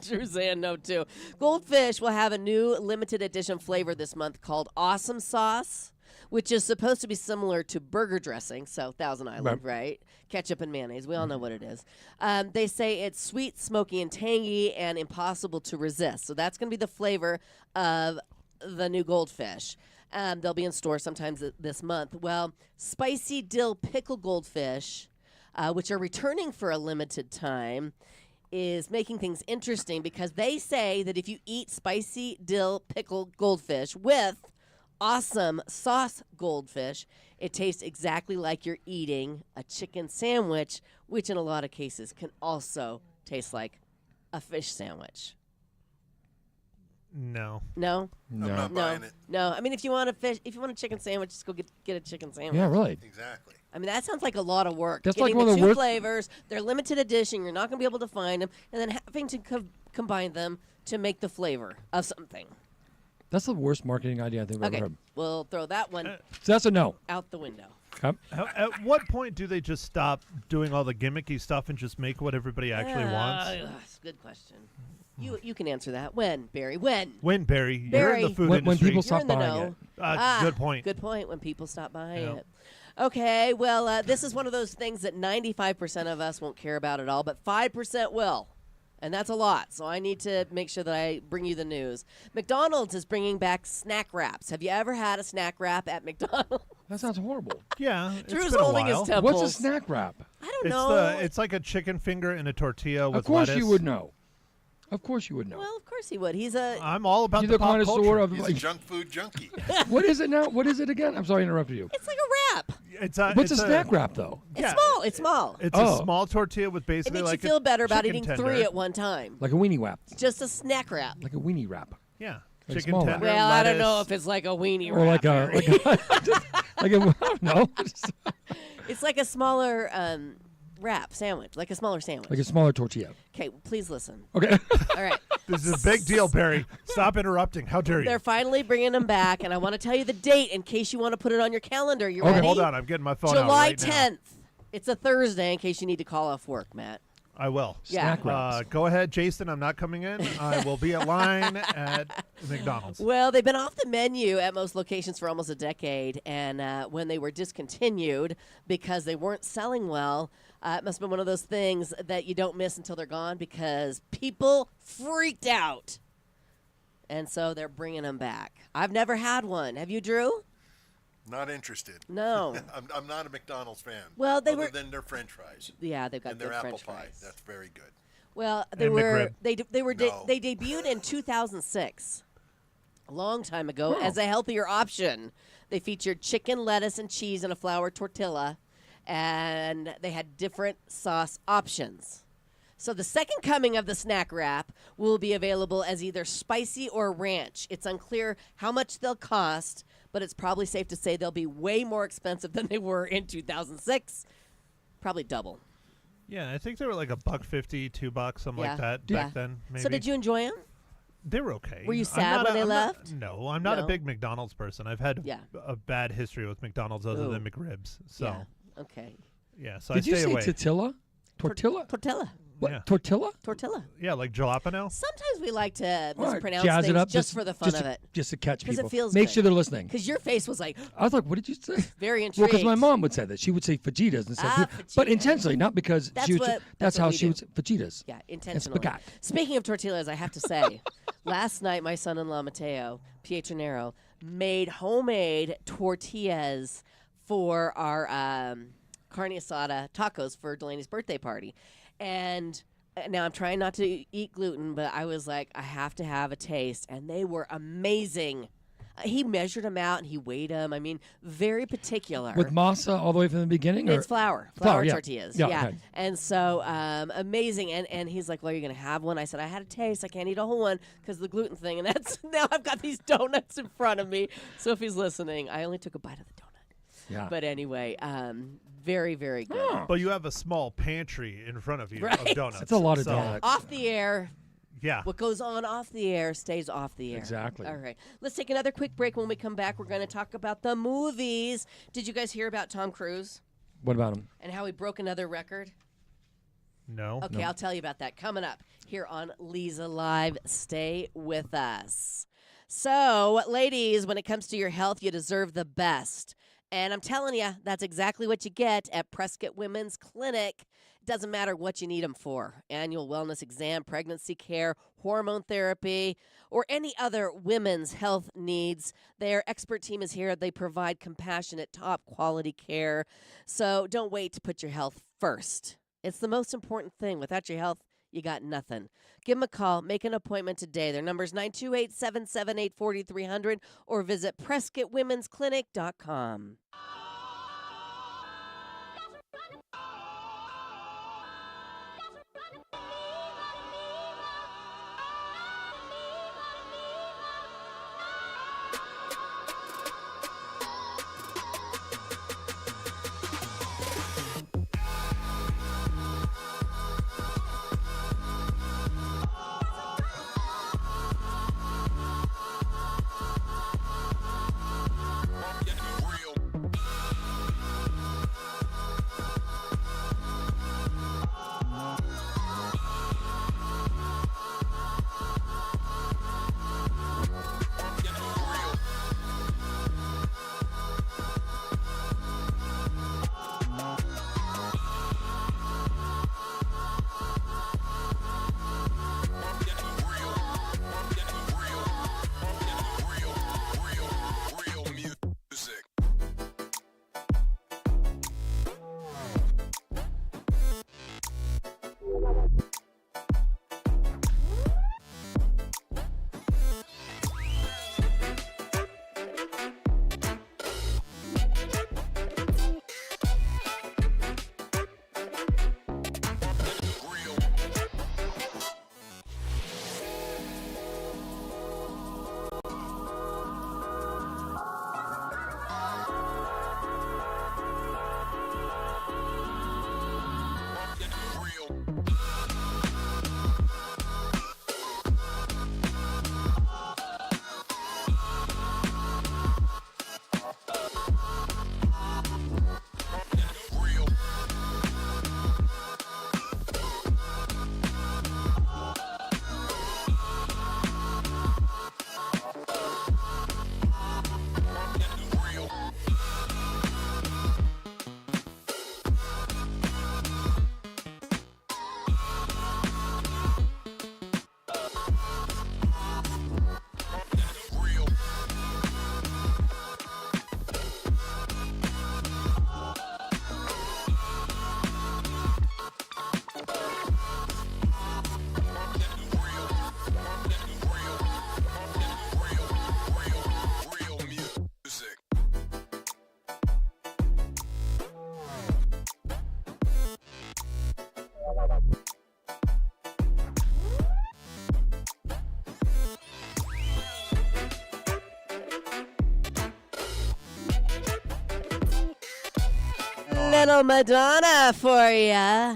Drew's saying no, too. Goldfish will have a new limited edition flavor this month called Awesome Sauce, which is supposed to be similar to burger dressing, so Thousand Island, right? Ketchup and mayonnaise. We all know what it is. They say it's sweet, smoky, and tangy, and impossible to resist. So that's going to be the flavor of the new Goldfish. They'll be in stores sometimes this month. Well, spicy dill pickle goldfish, which are returning for a limited time, is making things interesting because they say that if you eat spicy dill pickle goldfish with awesome sauce goldfish, it tastes exactly like you're eating a chicken sandwich, which in a lot of cases can also taste like a fish sandwich. No. No? I'm not buying it. No. I mean, if you want a chicken sandwich, just go get a chicken sandwich. Yeah, right. Exactly. I mean, that sounds like a lot of work. That's Getting like one the of the two worst- flavors. They're limited edition. You're not going to be able to find them, and then having to combine them to make the flavor of something. That's the worst marketing idea I think I've Okay, ever heard. we'll throw that one So that's a no. out the window. Okay. At what point do they just stop doing all the gimmicky stuff and just make what everybody actually wants? That's a good question. You can answer that. When, Barry? When? When, Barry? You're in Barry. the food When industry. people You're stop in the buying know. it. Good point. Good point. When people stop buying Yeah. it. Okay, well, this is one of those things that 95% of us won't care about at all, but 5% will. And that's a lot, so I need to make sure that I bring you the news. McDonald's is bringing back snack wraps. Have you ever had a snack wrap at McDonald's? That sounds horrible. Yeah, it's Drew's been a holding his while. temples. What's a snack wrap? I don't It's know. it's like a chicken finger in a tortilla with Of course lettuce. you would know. Of course you would know. Well, of course he would. He's a. I'm all about You're the the pop connoisseur culture. of He's a like, junk food junkie. what is it now? What is it again? I'm sorry to interrupt you. It's like a wrap. What's a snack wrap though? It's Yeah. small. It's small. It's Oh. a small tortilla with It basically makes like you feel a better about chicken eating tender. 3 at one time. Like a weenie wrap. Just a snack wrap. Like a weenie wrap. Yeah, Like chicken small tender. wrap. Well, I don't know lettuce. if it's like a weenie Or wrap. like a I don't know. It's like a smaller wrap sandwich, like a smaller sandwich. Like a smaller tortilla. Okay, please listen. Okay. All right. This is a big deal, Barry. Stop interrupting. How dare you? They're finally bringing them back, and I want to tell you the date in case you want to put it on your calendar. You Okay, ready? hold on. I'm getting my phone out July right now. 10th. It's a Thursday in case you need to call off work, Matt. I will. Yeah. Snack wraps. Go ahead, Jason. I'm not coming in. I will be at line at McDonald's. Well, they've been off the menu at most locations for almost a decade, and when they were discontinued because they weren't selling well, it must have been one of those things that you don't miss until they're gone because people freaked out. And so they're bringing them back. I've never had one. Have you, Drew? Not interested. No. I'm not a McDonald's fan. Well, they other were- than their French fries Yeah, they've got and good their apple French pie. fries. That's very good. Well, they And were McRib. they were No. they debuted in 2006, a long time ago, as a healthier option. They featured chicken, lettuce, and cheese in a flour tortilla, and they had different sauce options. So the second coming of the snack wrap will be available as either spicy or ranch. It's unclear how much they'll cost, but it's probably safe to say they'll be way more expensive than they were in 2006. Probably double. Yeah, I think they were like $1.50, $2, something Yeah. like that Yeah. back then. Maybe. So did you enjoy them? They were okay. Were you I'm sad not when they I'm not- left? No, I'm not No? a big McDonald's person. I've had Yeah. a bad history with McDonald's other Ooh. than McRibs. So Yeah. Okay. so Did I you stay say away. tortilla? Tortilla? Tortilla. What? Yeah. Tortilla? Tortilla. Yeah, like jalapeno. Sometimes we like to All right, mispronounce jazz things it up just for the fun just of to- it. Just to catch 'Cause it people. feels Make good. sure they're listening. Because your face was like I was like, what did you say? very intrigued. Well, because my mom would say that. She would say fajitas instead Ah, but fajitas. intentionally, not because That's she would. what- That's what how we she do. would say fajitas. Yeah, intentionally. spaghetti. Speaking of tortillas, I have to say, last night my son-in-law Mateo Pietranero made homemade tortillas for our carne asada tacos for Delaney's birthday party, and now I'm trying not to eat gluten, but I was like, I have to have a taste, and they were amazing. He measured them out and he weighed them. I mean, very particular. With masa all the way from the beginning? It's or? flour yeah. tortillas. Yeah, Yeah. okay. And so amazing. And he's like, well, you're going to have one? I said, I had a taste. I can't eat a whole one because of the gluten thing. And that's now I've got these donuts in front of me. So if he's listening, I only took a bite of the donut. Yeah. But anyway, very, very good. But you have a small pantry in front of you Right. of donuts. That's a lot of so donuts. Off the air, Yeah. What goes on off the air stays off the air. Exactly. All right. Let's take another quick break. When we come back, we're going to talk about the movies. Did you guys hear about Tom Cruise What about him? and how he broke another record? No. Okay, I'll tell you about that coming up here on Leza Live. Stay with us. So, ladies, when it comes to your health, you deserve the best. And I'm telling you, that's exactly what you get at Prescott Women's Clinic. It doesn't matter what you need them for. Annual wellness exam, pregnancy care, hormone therapy, or any other women's health needs. Their expert team is here. They provide compassionate, top quality care. So don't wait to put your health first. It's the most important thing. Without your health, you got nothing. Give them a call. Make an appointment today. Their number is 928-778-4300 or visit PrescottWomen'sClinic.com. Little Madonna for ya.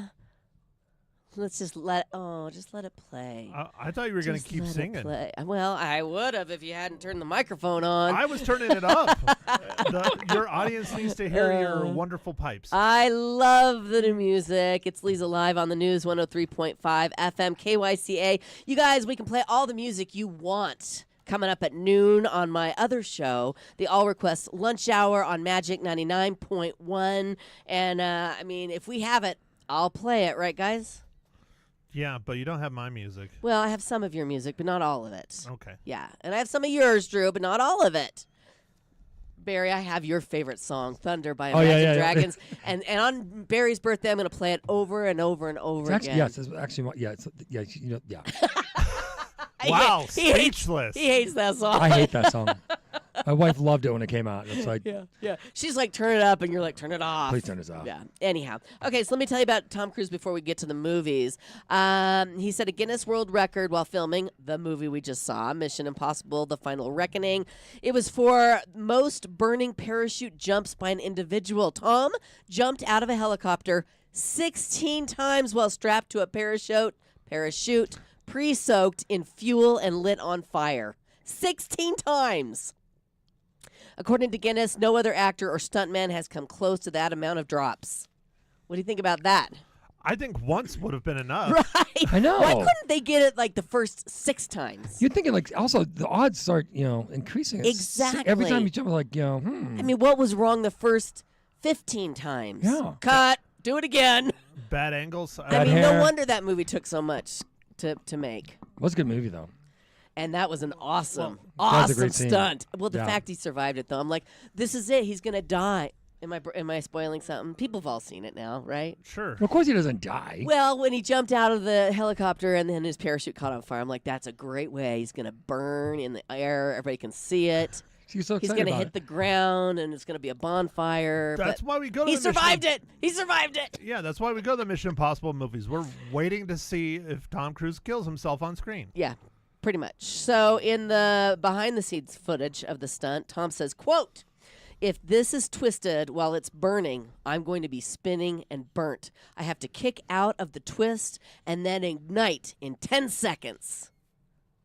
Let's just let it play. I thought you were going to Just keep let it singing. play. Well, I would have if you hadn't turned the microphone on. I was turning it up. Your audience needs to hear your wonderful pipes. I love the new music. It's Leza Live on the News 103.5 FM KYCA. You guys, we can play all the music you want. Coming up at noon on my other show, the All Request Lunch Hour on Magic 99.1. And, I mean, if we have it, I'll play it, right, guys? Yeah, but you don't have my music. Well, I have some of your music, but not all of it. Okay. Yeah, and I have some of yours, Drew, but not all of it. Barry, I have your favorite song, Thunder by Imagine Dragons. And on Barry's birthday, I'm going to play it over and over and over again. Yes, it's actually, yeah. Wow, He speechless. hates that song. I hate that song. My wife loved it when it came out. It's like, Yeah. She's like, turn it up, and you're like, turn it off. please turn this off. Yeah. Anyhow. Okay, so let me tell you about Tom Cruise before we get to the movies. He set a Guinness World Record while filming the movie we just saw, Mission Impossible: The Final Reckoning. It was for most burning parachute jumps by an individual. Tom jumped out of a helicopter 16 times while strapped to a parachute pre-soaked in fuel and lit on fire 16 times. According to Guinness, no other actor or stuntman has come close to that amount of drops. What do you think about that? I think once would have been enough. Right. I know. Why couldn't they get it like the first 6 times? You're thinking like also the odds start increasing. Every time Exactly. you jump, like I mean, what was wrong the first 15 times? Yeah. Cut. Do it again. Bad angles. I mean, hair. no wonder that movie took so much to make. was a good movie though. And that was an awesome, that was a awesome great scene. stunt. Well, the Yeah. fact he survived it, though, I'm like, this is it. He's gonna die. Am I spoiling something? People have all seen it now, right? Sure. Of course he doesn't die. Well, when he jumped out of the helicopter and then his parachute caught on fire, I'm like, that's a great way. He's gonna burn in the air. Everybody can see it. She's so He's excited gonna about hit it. the ground, and it's gonna be a bonfire. That's but why we go to he the Mission survived it. He survived it. Yeah, that's why we go to the Mission Impossible movies. We're waiting to see if Tom Cruise kills himself on screen. Yeah, pretty much. So in the behind-the-scenes footage of the stunt, Tom says, quote, "If this is twisted while it's burning, I'm going to be spinning and burnt. I have to kick out of the twist and then ignite in 10 seconds."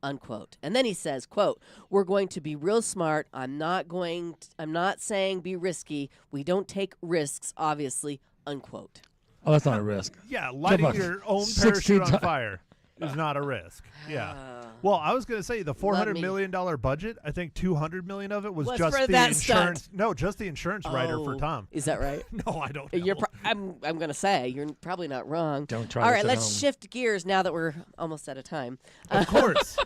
Unquote. And then he says, quote, "We're going to be real smart. I'm not saying be risky. We don't take risks, obviously." Unquote. Oh, that's not a risk. Yeah, lighting about your own 16 parachute on times? fire is not a risk. Yeah. Well, I was going to say the $400 me. million budget, I think $200 million of it was Was just for the that insurance. stunt. No, just the insurance writer for Oh, Tom. Is that right? No, I don't know. I'm going to say you're probably not wrong. Don't try All this right, at let's home. shift gears now that we're almost out of time. Of course.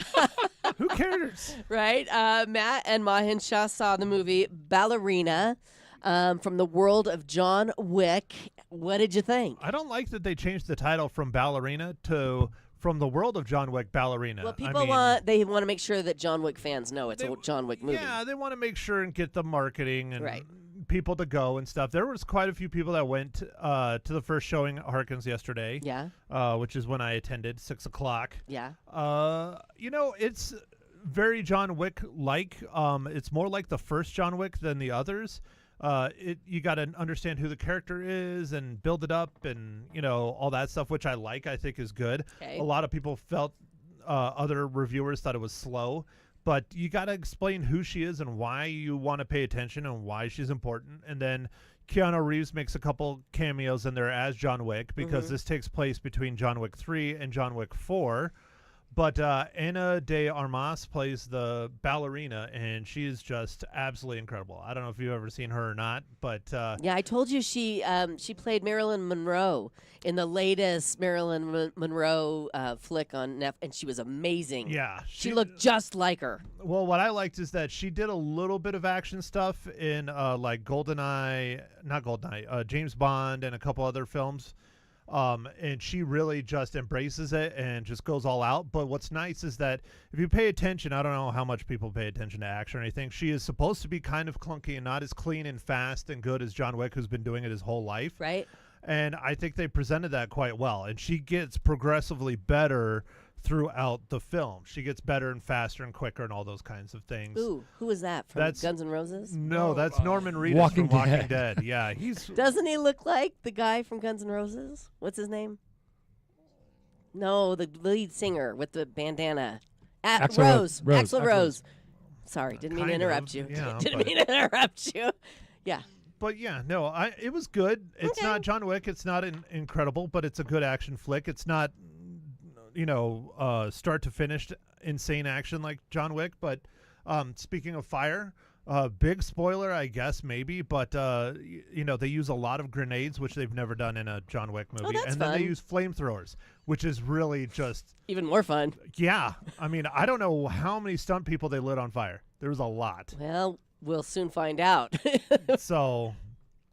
Who cares? Right? Matt and Mahin Shah saw the movie Ballerina from the world of John Wick. What did you think? I don't like that they changed the title from Ballerina to From the World of John Wick Ballerina. Well, I people mean, want to make sure that John Wick fans know it's a John Wick movie. Yeah, they want to make sure and get the marketing and Right. people to go and stuff. There was quite a few people that went to the first showing at Harkins yesterday. Yeah. Which is when I attended, 6 o'clock. Yeah. It's very John Wick-like. It's more like the first John Wick than the others. You got to understand who the character is and build it up and, all that stuff, which I think is good. Okay. A lot of people felt, other reviewers thought it was slow. But you got to explain who she is and why you want to pay attention and why she's important. And then Keanu Reeves makes a couple cameos in there as John Wick because this takes place between John Wick 3 and John Wick 4. But Ana de Armas plays the ballerina, and she is just absolutely incredible. I don't know if you've ever seen her or not, but Yeah, I told you she played Marilyn Monroe in the latest Marilyn Monroe flick on Netflix, and she was amazing. yeah, She looked just like her. Well, what I liked is that she did a little bit of action stuff in like James Bond and a couple other films. And she really just embraces it and just goes all out. But what's nice is that if you pay attention, I don't know how much people pay attention to action or anything. She is supposed to be kind of clunky and not as clean and fast and good as John Wick, who's been doing it his whole life. Right? And I think they presented that quite well. And she gets progressively better throughout the film. She gets better and faster and quicker and all those kinds of things. Ooh, who was that from That's- Guns N' Roses? No, that's Norman Reedus Walking from Walking Dead. Dead. Yeah, he's Doesn't he look like the guy from Guns N' Roses? What's his name? No, the lead singer with the bandana. Axl Rose. Rose. Axl Axl Rose. Sorry, didn't mean to Kind interrupt of, you. yeah, Didn't but- mean to interrupt you. Yeah. But yeah, no, it was good. It's Okay. not John Wick. It's not incredible, but it's a good action flick. It's not, start to finish insane action like John Wick. But speaking of fire, big spoiler, I guess maybe, but they use a lot of grenades, which they've never done in a John Wick movie, that's and then they fun. use flamethrowers, which is really just Even more fun. yeah. I mean, I don't know how many stunt people they lit on fire. There was a lot. Well, we'll soon find out. So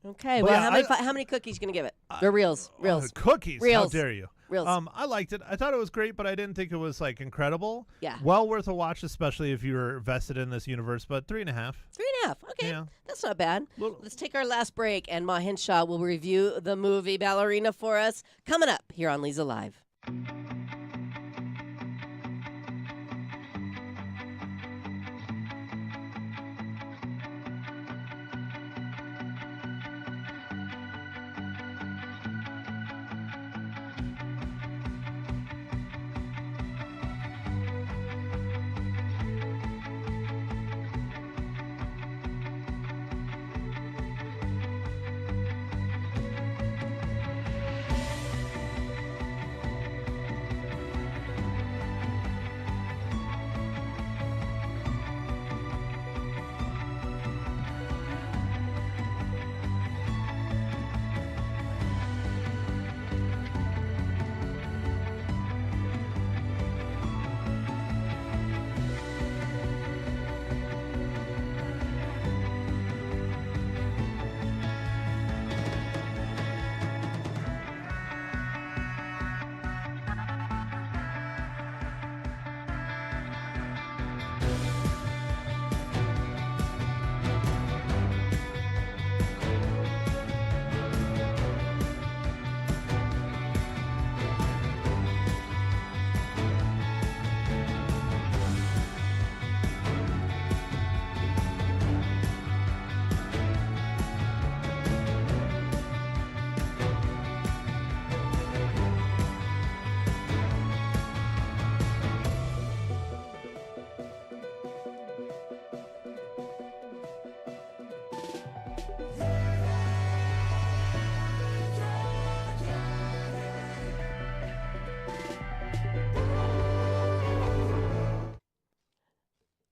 Okay. But Well, yeah, how many cookies you gonna give it? They're reels. Reels. cookies. How Reels. dare you? Reels. I liked it. I thought it was great, but I didn't think it was like incredible. Yeah. Well worth a watch, especially if you're vested in this universe. But 3.5. 3.5. Okay. Yeah. That's not bad. Little- Let's take our last break, and Mahin Shah will review the movie Ballerina for us coming up here on Leza Live.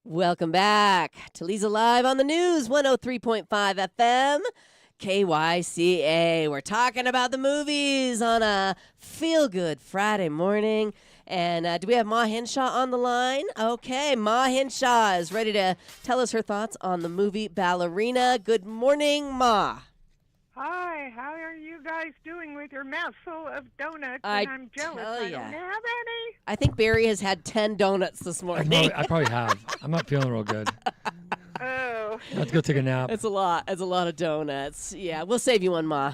Welcome back to Leza Live on the News, 103.5 FM, KYCA. We're talking about the movies on a feel-good Friday morning. And do we have Ma Henshaw on the line? Okay, Ma Henshaw is ready to tell us her thoughts on the movie Ballerina. Good morning, Ma. Hi, how are you guys doing with your mouthful of donuts? I And I'm jealous. tell I ya. don't have any. I think Barry has had 10 donuts this morning. I probably have. I'm not feeling real good. Oh. Let's go take a nap. It's a lot. It's a lot of donuts. Yeah, we'll save you one, Ma.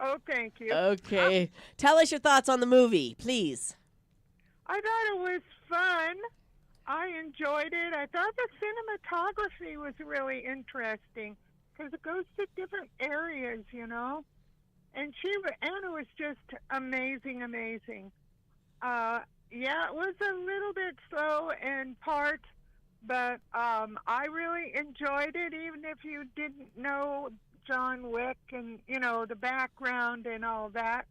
Oh, thank you. Okay. Tell us your thoughts on the movie, please. I thought it was fun. I enjoyed it. I thought the cinematography was really interesting because it goes to different areas, you know. And Anna was just amazing, amazing. Yeah, it was a little bit slow in parts, but I really enjoyed it, even if you didn't know John Wick and, you know, the background and all that.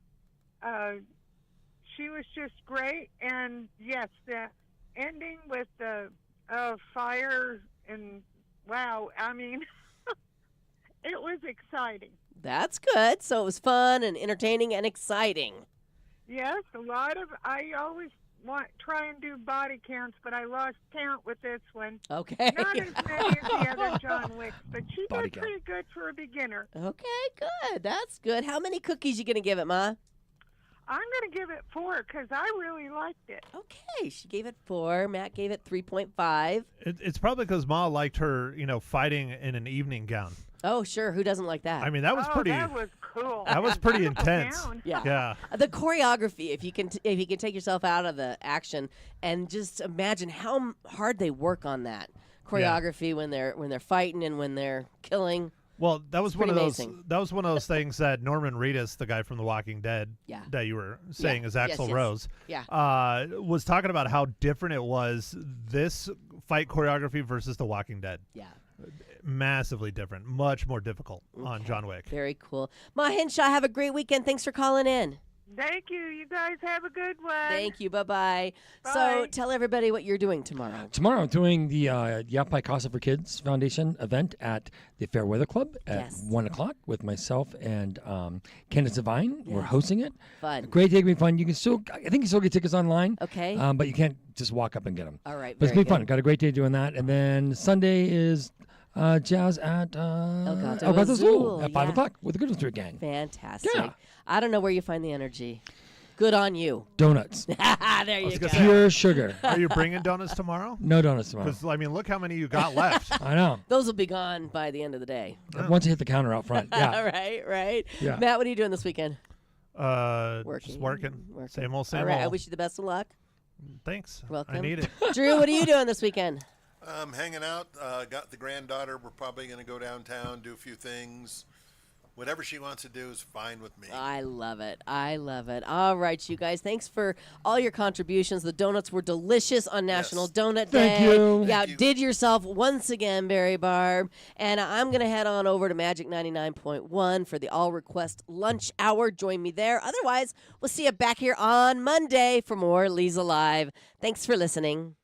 She was just great. And, yes, the ending with the fire and, wow, I mean, it was exciting. That's good. So it was fun and entertaining and exciting. Yes, I always try and do body counts, but I lost count with this one. Okay. Not as many as the other John Wicks, but she Body did count. pretty good for a beginner. Okay, good. That's good. How many cookies you going to give it, Ma? I'm going to give it 4 because I really liked it. Okay, she gave it 4. Matt gave it 3.5. It's probably because Ma liked her, fighting in an evening gown. Oh, sure. Who doesn't like that? I mean, that was pretty. That was cool. That was pretty intense. Down. Yeah. Yeah. The choreography, if you can take yourself out of the action and just imagine how hard they work on that choreography when they're fighting and when they're killing. Well, that was one of pretty those. amazing. That was one of those things that Norman Reedus, the guy from The Walking Dead, Yeah. that you were saying is Yes, Axl yes. Rose, Yeah. was talking about how different it was. This fight choreography versus The Walking Dead, Yeah. massively different, much more difficult on Okay. John Wick. Very cool. Ma Henshaw, have a great weekend. Thanks for calling in. Thank you. You guys have a good one. Thank you. Bye-bye. So Bye. tell everybody what you're doing tomorrow. Tomorrow I'm doing the Yapai Casa for Kids Foundation event at the Fairweather Club at Yes. 1 o'clock with myself and Candace Devine. We're Yes. hosting it. Fun. Great day, gonna be fun. You can still, I think you still get tickets online. Okay. But you can't just walk up and get them. All right. But it's very gonna be fun. good. Got a great day doing that. And then Sunday is jazz at El Gato Gato Azul, Azul at 5 yeah. o'clock with the Goodman Street Gang. Fantastic. Yeah. I don't know where you find the energy. Good on you. Donuts. There you was go. gonna say- Pure sugar. Are you bringing donuts tomorrow? No donuts tomorrow. Because I mean, look how many you got left. I know. Those will be gone by the end of the day. Once you hit the counter out front. Yeah. Right. Yeah. Matt, what are you doing this weekend? Just working. Same old, same All right. I old. wish you the best of luck. Thanks. Welcome. I need it. Drew, what are you doing this weekend? Hanging out. Got the granddaughter. We're probably going to go downtown, do a few things. Whatever she wants to do is fine with me. I love it. I love it. All right, you guys. Thanks for all your contributions. The donuts were delicious on National Donut Day. Thank you. Yeah, Thank you. did yourself once again, Barry Barb. And I'm going to head on over to Magic 99.1 for the All Request Lunch Hour. Join me there. Otherwise, we'll see you back here on Monday for more Leza Live. Thanks for listening.